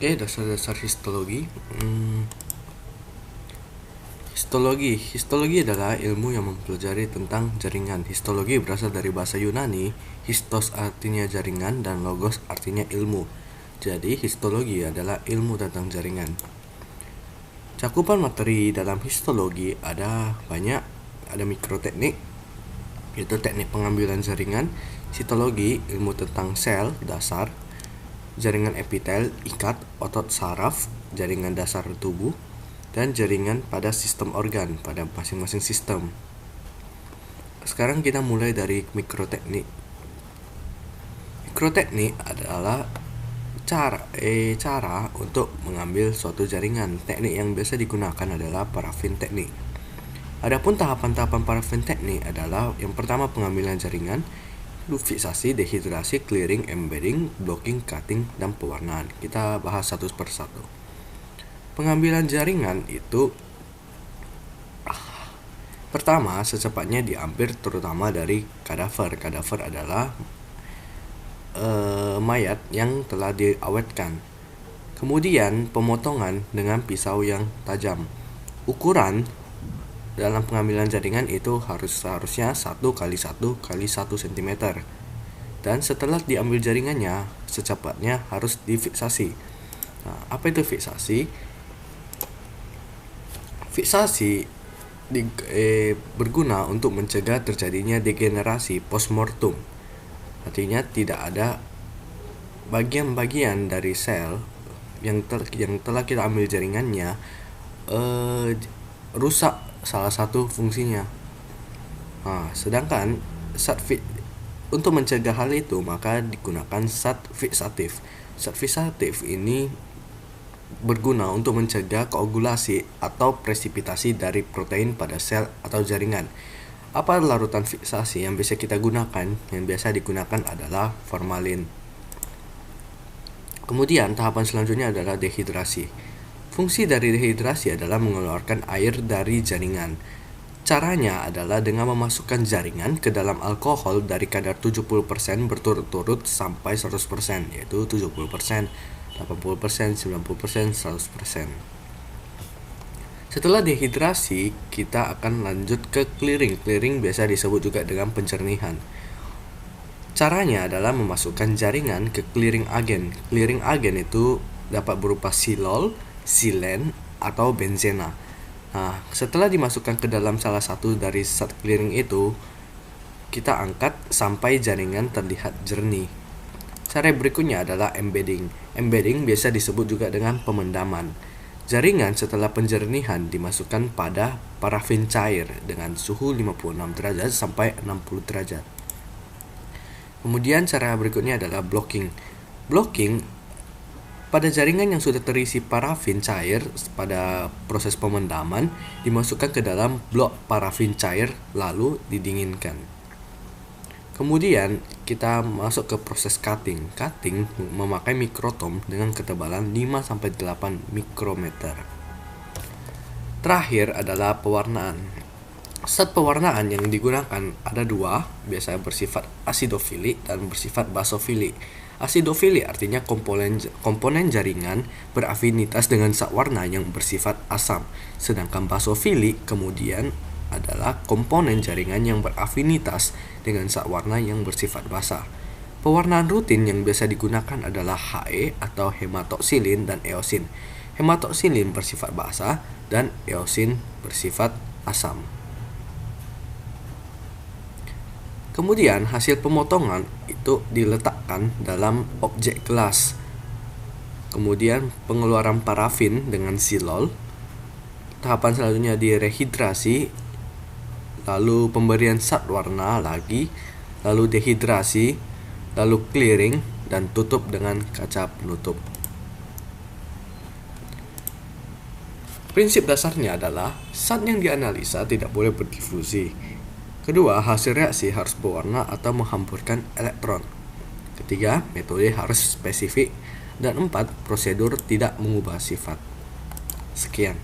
Oke, dasar-dasar histologi. Histologi adalah ilmu yang mempelajari tentang jaringan. Histologi berasal dari bahasa Yunani. Histos artinya jaringan dan logos artinya ilmu. Jadi, histologi adalah ilmu tentang jaringan. Cakupan materi dalam histologi ada banyak. Ada mikroteknik, yaitu teknik pengambilan jaringan. Sitologi, ilmu tentang sel dasar. Jaringan epitel, ikat, otot saraf, jaringan dasar tubuh, dan jaringan pada sistem organ, pada masing-masing sistem. Sekarang kita mulai dari mikroteknik. Mikroteknik adalah cara untuk mengambil suatu jaringan. Teknik yang biasa digunakan adalah parafin teknik. Adapun tahapan-tahapan parafin teknik adalah yang pertama pengambilan jaringan, fiksasi, dehidrasi, clearing, embedding, blocking, cutting, dan pewarnaan. Kita bahas satu persatu. Pengambilan jaringan itu pertama secepatnya diambil terutama dari kadaver. Kadaver adalah mayat yang telah diawetkan. Kemudian pemotongan dengan pisau yang tajam. Ukuran dalam pengambilan jaringan itu seharusnya 1x1x1 cm. Dan setelah diambil jaringannya, secepatnya harus difiksasi. Nah, apa itu fiksasi? Fiksasi berguna untuk mencegah terjadinya degenerasi postmortem. Artinya tidak ada bagian-bagian dari sel yang telah kita ambil jaringannya rusak salah satu fungsinya. Sedangkan untuk mencegah hal itu maka digunakan zat fiksatif. Zat fiksatif ini berguna untuk mencegah koagulasi atau presipitasi dari protein pada sel atau jaringan. Apa larutan fiksasi yang bisa kita gunakan? Yang biasa digunakan adalah formalin. Kemudian tahapan selanjutnya adalah dehidrasi. Fungsi dari dehidrasi adalah mengeluarkan air dari jaringan. Caranya adalah dengan memasukkan jaringan ke dalam alkohol dari kadar 70% berturut-turut sampai 100%, yaitu 70%, 80%, 90%, 100%. Setelah dehidrasi, kita akan lanjut ke clearing. Clearing biasa disebut juga dengan pencernihan. Caranya adalah memasukkan jaringan ke clearing agen. Clearing agen itu dapat berupa silol, silen, atau benzena. Setelah dimasukkan ke dalam salah satu dari zat clearing itu, kita angkat sampai jaringan terlihat jernih. Cara berikutnya adalah embedding. Embedding biasa disebut juga dengan pemendaman. Jaringan setelah penjernihan dimasukkan pada parafin cair dengan suhu 56 derajat sampai 60 derajat. Kemudian cara berikutnya adalah blocking. Blocking pada jaringan yang sudah terisi parafin cair pada proses pemendaman dimasukkan ke dalam blok parafin cair lalu didinginkan. Kemudian kita masuk ke proses cutting. Cutting memakai mikrotom dengan ketebalan 5-8 mikrometer. Terakhir adalah pewarnaan. Zat pewarnaan yang digunakan ada dua, biasanya bersifat asidofilik dan bersifat basofilik. Asidofilik artinya komponen jaringan berafinitas dengan zat warna yang bersifat asam, sedangkan basofilik kemudian adalah komponen jaringan yang berafinitas dengan zat warna yang bersifat basa. Pewarnaan rutin yang biasa digunakan adalah He atau hematoksilin dan eosin. Hematoksilin bersifat basa dan eosin bersifat asam. Kemudian hasil pemotongan itu diletakkan dalam objek gelas. Kemudian pengeluaran parafin dengan silol. Tahapan selanjutnya direhidrasi, lalu pemberian zat warna lagi, lalu dehidrasi, lalu clearing, dan tutup dengan kaca penutup. Prinsip dasarnya adalah zat yang dianalisa tidak boleh berdifusi. Kedua, hasil reaksi harus berwarna atau menghamburkan elektron. Ketiga, metode harus spesifik. Dan 4, prosedur tidak mengubah sifat. Sekian.